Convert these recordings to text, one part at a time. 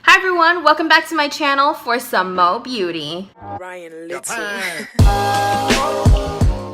Hi everyone, welcome back to my channel for some Mo Beauty.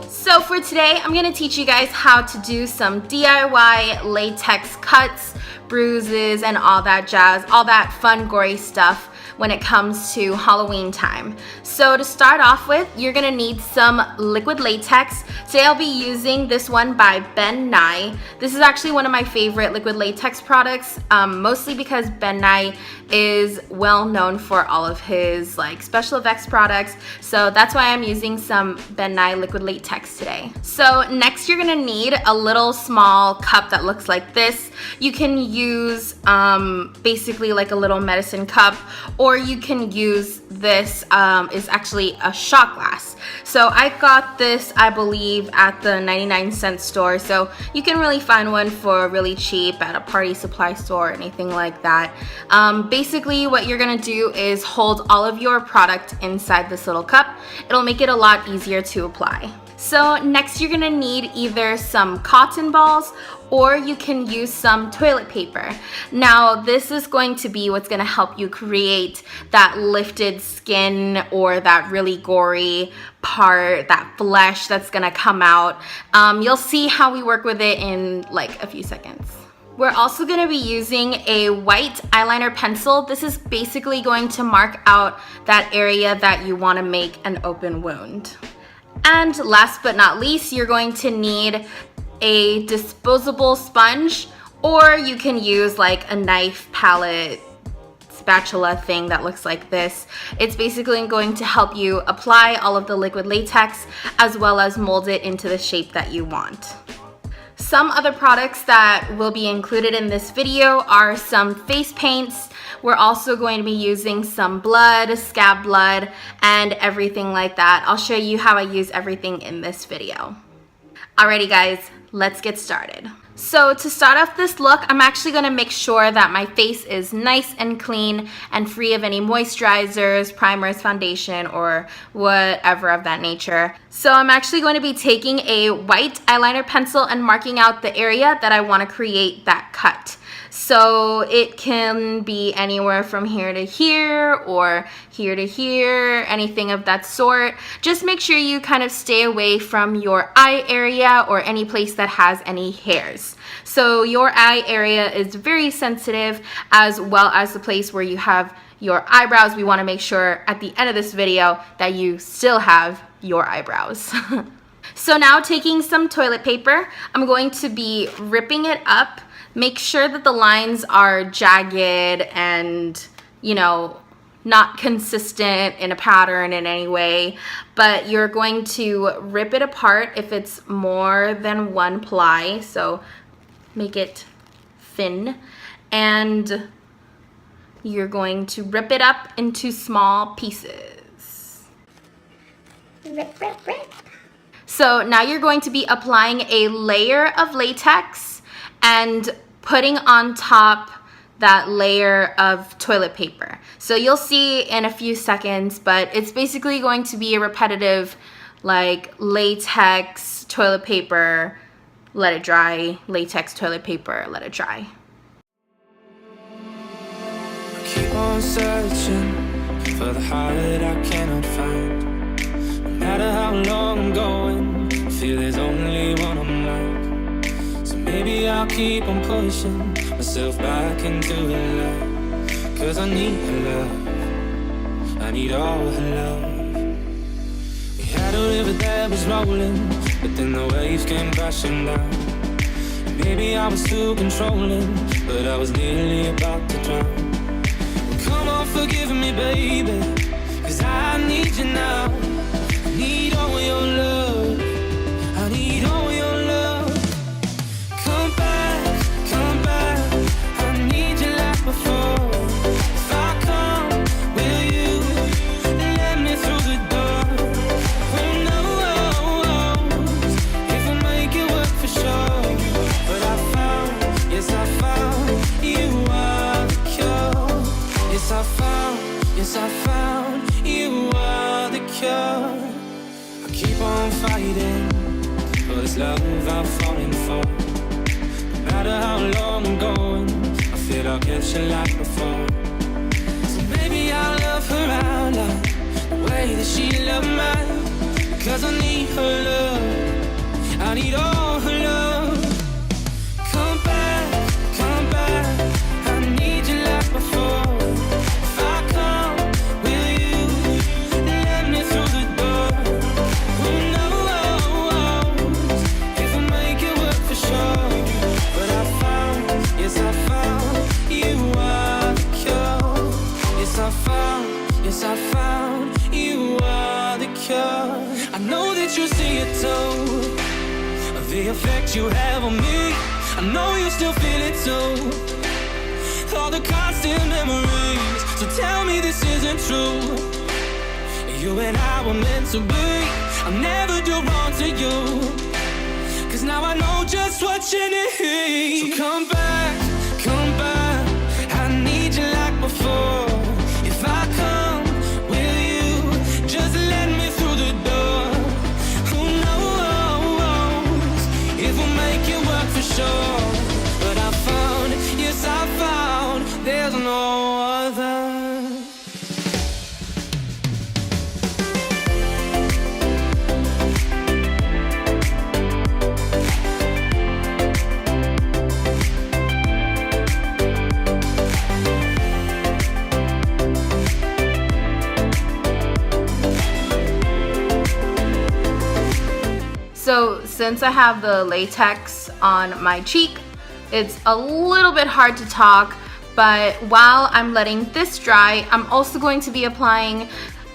So for today, I'm going to teach you guys how to do some DIY latex cuts, bruises, and all that jazz, all that fun, gory stuff when it comes to Halloween time. So to start off with, you're gonna need some liquid latex. Today I'll be using this one by Ben Nye. This is actually one of my favorite liquid latex products, mostly because Ben Nye is well known for all of his special effects products. So that's why I'm using some Ben Nye liquid latex today. So next you're gonna need a little small cup that looks like this. You can use basically like a little medicine cup, or you can use this is actually a shot glass. So I got this, I believe, at the 99-cent store. So you can really find one for really cheap at a party supply store or anything like that. Basically what you're gonna do is hold all of your product inside this little cup. It'll make it a lot easier to apply. So next you're gonna need either some cotton balls or you can use some toilet paper. Now this is going to be what's gonna help you create that lifted skin or that really gory part, that flesh that's gonna come out. You'll see how we work with it in like a few seconds. We're also going to be using a white eyeliner pencil. This is basically going to mark out that area that you want to make an open wound. And last but not least, you're going to need a disposable sponge, or you can use like a knife, pallet, spatula thing that looks like this. It's basically going to help you apply all of the liquid latex as well as mold it into the shape that you want. Some other products that will be included in this video are some face paints. We're also going to be using some blood, scab blood, and everything like that. I'll show you how I use everything in this video. Alrighty guys, let's get started. So to start off this look, I'm actually going to make sure that my face is nice and clean and free of any moisturizers, primers, foundation, or whatever of that nature. So I'm actually going to be taking a white eyeliner pencil and marking out the area that I want to create that cut. So it can be anywhere from here to here or here to here, anything of that sort. Just make sure you kind of stay away from your eye area or any place that has any hairs. So your eye area is very sensitive, as well as the place where you have your eyebrows. We want to make sure at the end of this video that you still have your eyebrows. So now taking some toilet paper, I'm going to be ripping it up. Make sure that the lines are jagged and, not consistent in a pattern in any way, but you're going to rip it apart if it's more than one ply, so make it thin, and you're going to rip it up into small pieces. Rip, rip, rip. So now you're going to be applying a layer of latex and putting on top that layer of toilet paper. So you'll see in a few seconds, but it's basically going to be a repetitive latex, toilet paper, let it dry, latex, toilet paper, let it dry. I keep on searching for the heart that I cannot find. No matter how long I'm going, I feel there's only one I'm like. Maybe I'll keep on pushing myself back into the light. Cause I need her love, I need all her love. We had a river that was rolling, but then the waves came crashing down. And maybe I was too controlling, but I was nearly about to drown. Well, come on, forgive me, baby, cause I need you now. I need all your love, I need all your love. Before, if I come, will you let me through the door? Who knows if I make it work for sure? But I found, yes I found, you are the cure. Yes I found, you are the cure. I keep on fighting for this love I'm falling for. No matter how long I'm going, I'll catch you like before. Is she love mine? Cause I need her love. I need all her love. Come back, come back. I need you like before. If I come, will you let me through the door? Who knows if I make it work for sure? But I found, yes I found, you are the cure. Yes I found, yes I found, you are the cure. I know that you see it too, the effect you have on me. I know you still feel it too, all the constant memories. So tell me this isn't true. You and I were meant to be. I'll never do wrong to you, cause now I know just what you need. So come back, come back. I need you like before. If I come, will you just let me through the door? Who knows if we'll make it work for sure? But I found, yes I found, there's no other. So since I have the latex on my cheek, it's a little bit hard to talk, but while I'm letting this dry, I'm also going to be applying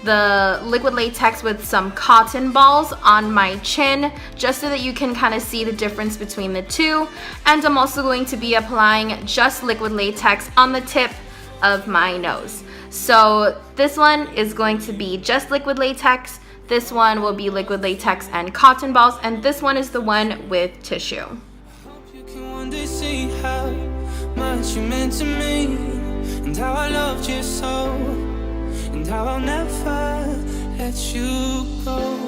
the liquid latex with some cotton balls on my chin, just so that you can kind of see the difference between the two. And I'm also going to be applying just liquid latex on the tip of my nose. So this one is going to be just liquid latex. This one will be liquid latex and cotton balls, and this one is the one with tissue. Hope you can one day see how much you meant to me, and how I loved you so, and how I'll never let you go.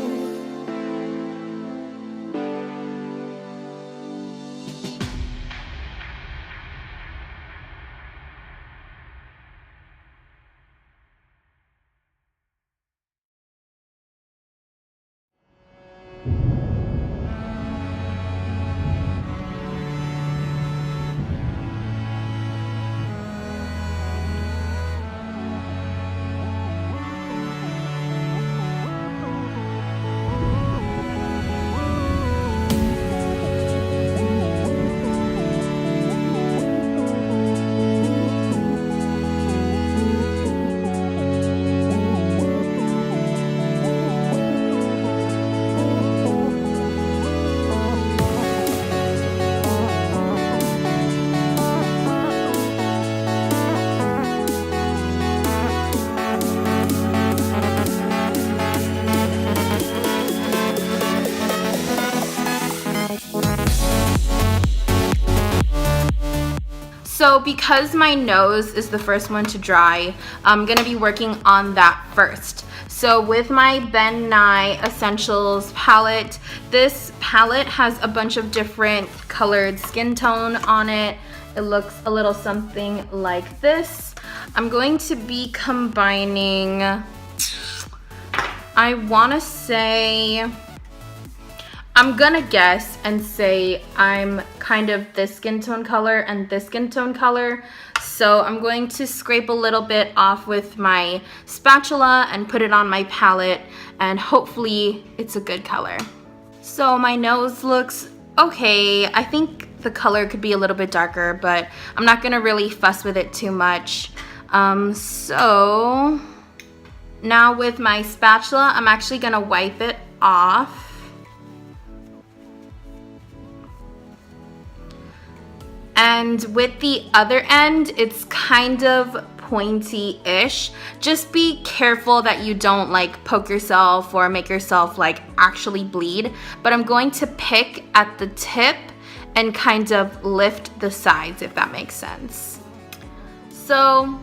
So because my nose is the first one to dry, I'm gonna be working on that first. So with my Ben Nye Essentials palette, this palette has a bunch of different colored skin tone on it. It looks a little something like this. I'm going to be combining, I wanna say, I'm gonna guess and say I'm kind of this skin tone color and this skin tone color. So I'm going to scrape a little bit off with my spatula and put it on my palette, and hopefully it's a good color. So my nose looks okay. I think the color could be a little bit darker, but I'm not gonna really fuss with it too much. So now with my spatula, I'm actually gonna wipe it off. And with the other end, it's kind of pointy-ish. Just be careful that you don't like poke yourself or make yourself like actually bleed. But I'm going to pick at the tip and kind of lift the sides, if that makes sense. So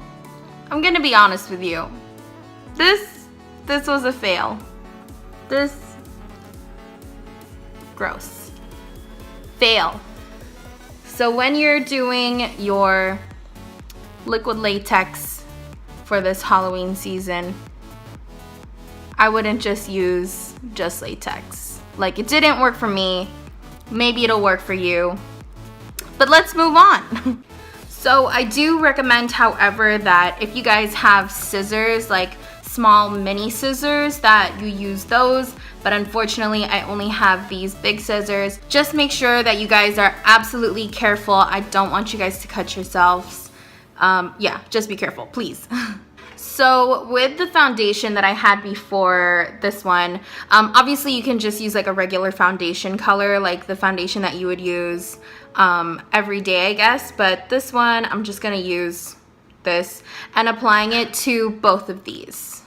I'm gonna be honest with you. This was a fail. This, gross. Fail. So when you're doing your liquid latex for this Halloween season, I wouldn't just use just latex. Like, it didn't work for me. Maybe it'll work for you. But let's move on. So I do recommend, however, that if you guys have scissors, like small mini scissors, that you use those. But unfortunately, I only have these big scissors. Just make sure that you guys are absolutely careful. I don't want you guys to cut yourselves. Yeah, just be careful, please. So with the foundation that I had before this one, obviously you can just use like a regular foundation color, like the foundation that you would use every day, I guess. But this one, I'm just gonna use this and applying it to both of these.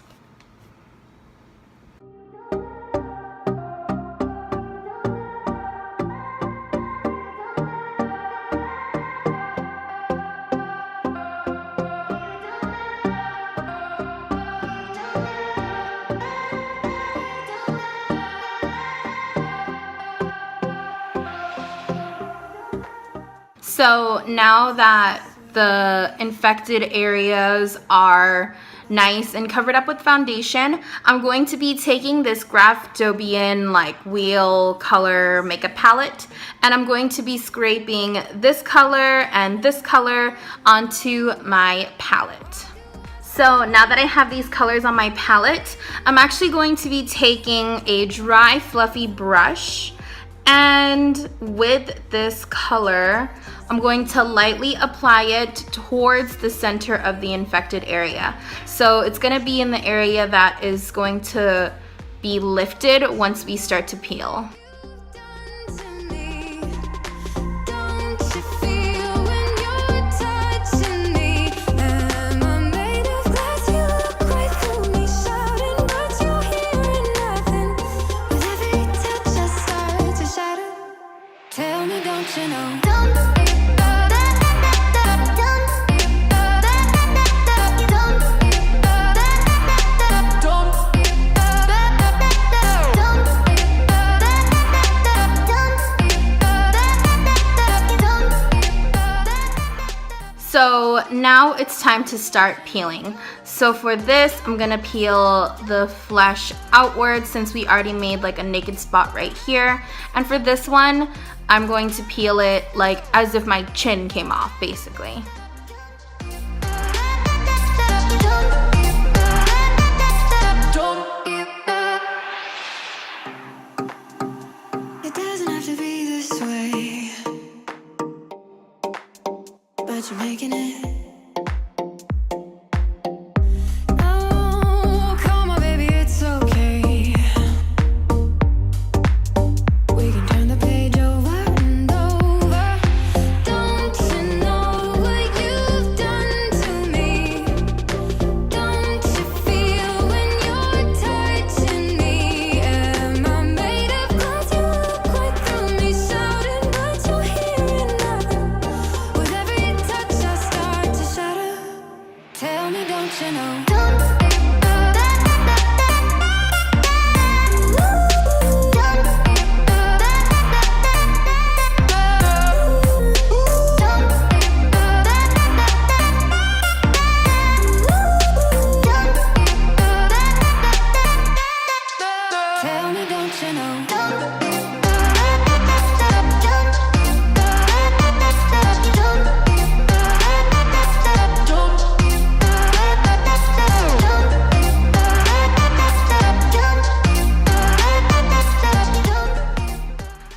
So now that the infected areas are nice and covered up with foundation, I'm going to be taking this Graphdobian like wheel color makeup palette, and I'm going to be scraping this color and this color onto my palette. So now that I have these colors on my palette, I'm actually going to be taking a dry fluffy brush, and with this color, I'm going to lightly apply it towards the center of the infected area. So it's gonna be in the area that is going to be lifted once we start to peel. So now it's time to start peeling. So for this, I'm gonna peel the flesh outwards since we already made like a naked spot right here. And for this one, I'm going to peel it like as if my chin came off, basically. You're making it. Oh, come on, baby, it's okay. We can turn the page over and over. Don't you know what you've done to me? Don't you feel when you're touching me? Am I made of glass? You look right through me, shouting, but you're hearing nothing. With every tell me, don't you know? Tell me, don't you know?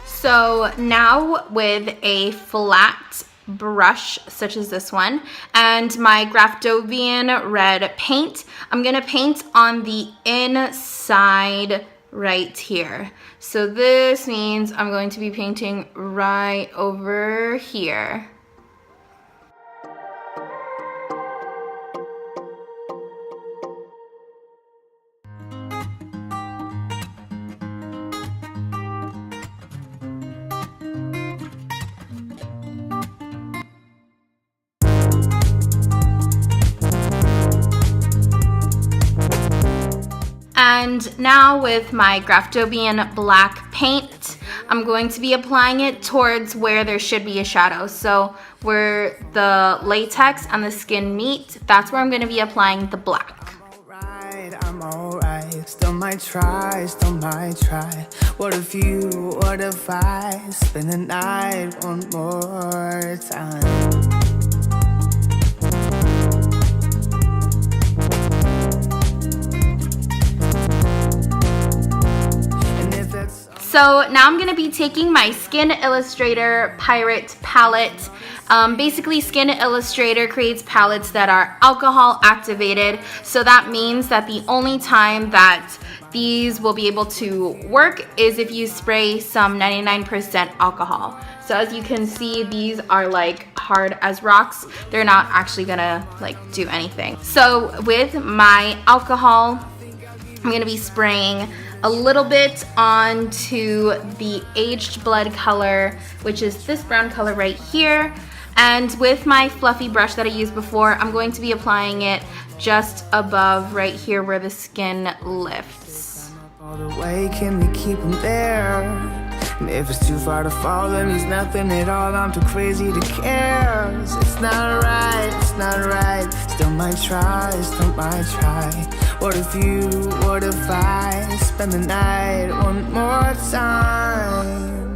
So now with a flat brush such as this one and my Graphdobian red paint, I'm gonna paint on the inside right here. So this means I'm going to be painting right over here. And now with my Graphdobian black paint, I'm going to be applying it towards where there should be a shadow. So where the latex and the skin meet, that's where I'm going to be applying the black. I'm alright. Still might try, still might try. What if I spend the night one more time? So now I'm going to be taking my Skin Illustrator Pirate palette. Basically, Skin Illustrator creates palettes that are alcohol activated. So that means that the only time that these will be able to work is if you spray some 99% alcohol. So as you can see, these are like hard as rocks. They're not actually gonna like do anything. So with my alcohol, I'm gonna be spraying a little bit onto the aged blood color, which is this brown color right here. And with my fluffy brush that I used before, I'm going to be applying it just above right here where the skin lifts. All the way, can we keep them there? And if it's too far to fall, then means nothing at all. I'm too crazy to care. It's not right, it's not right. Still might try, still might try. What if I spend the night one more time?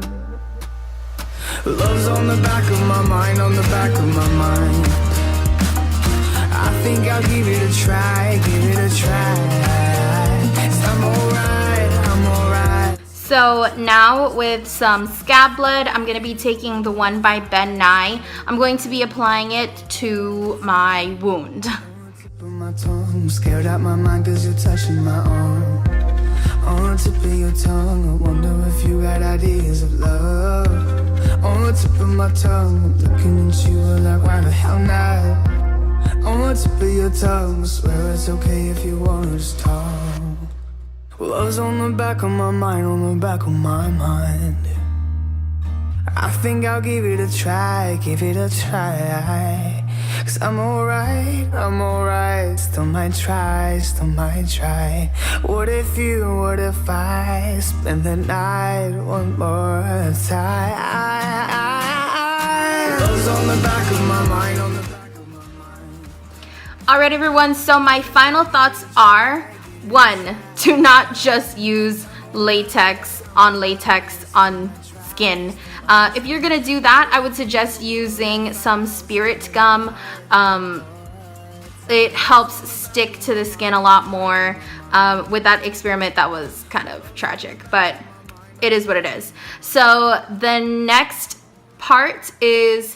Love's on the back of my mind, on the back of my mind. I think I'll give it a try, give it a try. 'Cause I'm alright, I'm alright. So now with some Scab blood, I'm going to be taking the one by Nye. I'm going to be applying it to my wound. My tongue, scared out my mind 'cause you're touching my arm. On the tip of your tongue, I wonder if you got ideas of love. On the tip of my tongue, looking at you like why the hell not? On the tip of your tongue, I swear it's okay if you wanna just talk. Love's on the back of my mind, on the back of my mind. I think I'll give it a try, give it a try. 'Cause I'm alright, still might try, still might try. What if I spend the night one more time? Love's on the back of my mind, on the back of my mind. Alright everyone, so my final thoughts are, 1, do not just use latex on skin. If you're gonna do that, I would suggest using some spirit gum. It helps stick to the skin a lot more. With that experiment, that was kind of tragic, but it is what it is. So the next part is,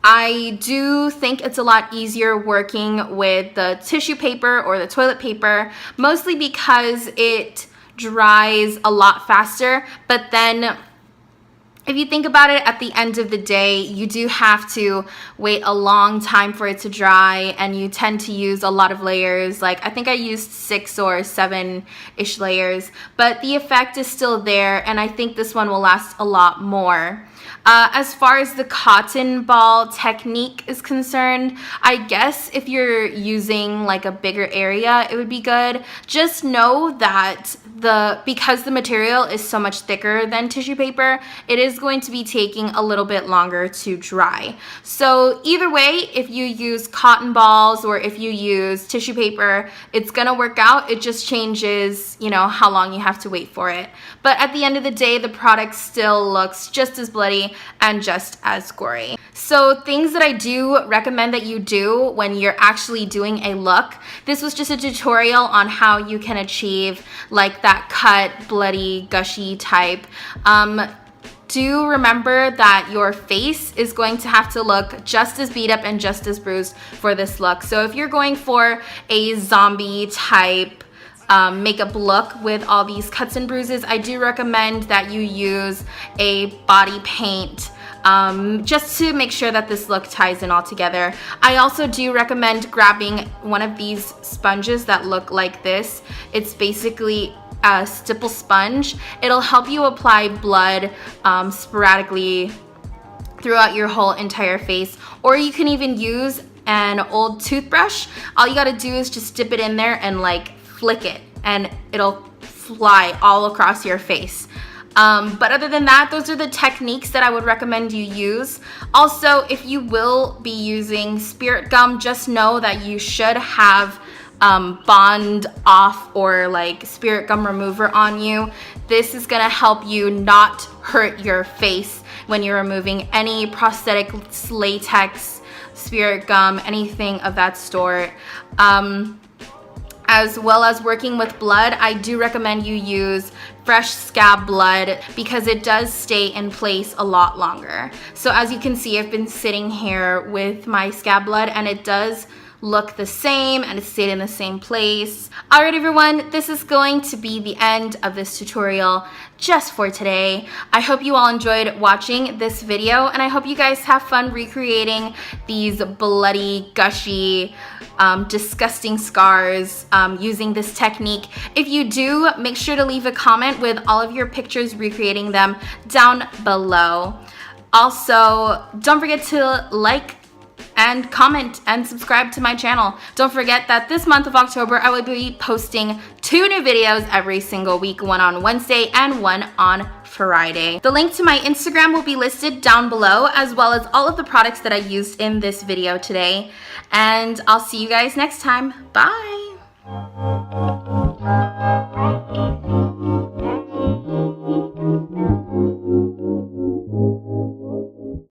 I do think it's a lot easier working with the tissue paper or the toilet paper, mostly because it dries a lot faster, but then if you think about it, at the end of the day, you do have to wait a long time for it to dry, and you tend to use a lot of layers. Like, I think I used 6 or 7-ish layers, but the effect is still there, and I think this one will last a lot more. As far as the cotton ball technique is concerned, I guess if you're using like a bigger area, it would be good. Just know that because the material is so much thicker than tissue paper, it is going to be taking a little bit longer to dry. So either way, if you use cotton balls or if you use tissue paper, it's gonna work out. It just changes, you know, how long you have to wait for it. But at the end of the day, the product still looks just as bloody and just as gory. So things that I do recommend that you do when you're actually doing a look. This was just a tutorial on how you can achieve like that cut, bloody, gushy type. Do remember that your face is going to have to look just as beat up and just as bruised for this look. So if you're going for a zombie type makeup look with all these cuts and bruises, I do recommend that you use a body paint just to make sure that this look ties in all together. I also do recommend grabbing one of these sponges that look like this. It's basically a stipple sponge. It'll help you apply blood sporadically throughout your whole entire face, or you can even use an old toothbrush. All you gotta do is just dip it in there and like flick it, and it'll fly all across your face. But other than that, those are the techniques that I would recommend you use. Also, if you will be using spirit gum, just know that you should have bond off or like spirit gum remover on you. This is gonna help you not hurt your face when you're removing any prosthetic latex, spirit gum, anything of that sort. As well as working with blood, I do recommend you use fresh scab blood because it does stay in place a lot longer. So as you can see, I've been sitting here with my scab blood and it does look the same and it stayed in the same place. Alright everyone, this is going to be the end of this tutorial just for today. I hope you all enjoyed watching this video and I hope you guys have fun recreating these bloody, gushy, disgusting scars using this technique. If you do, make sure to leave a comment with all of your pictures recreating them down below. Also, don't forget to like and comment and subscribe to my channel. Don't forget that this month of October, I will be posting 2 new videos every single week, one on Wednesday and one on Friday. The link to my Instagram will be listed down below, as well as all of the products that I used in this video today. And I'll see you guys next time. Bye.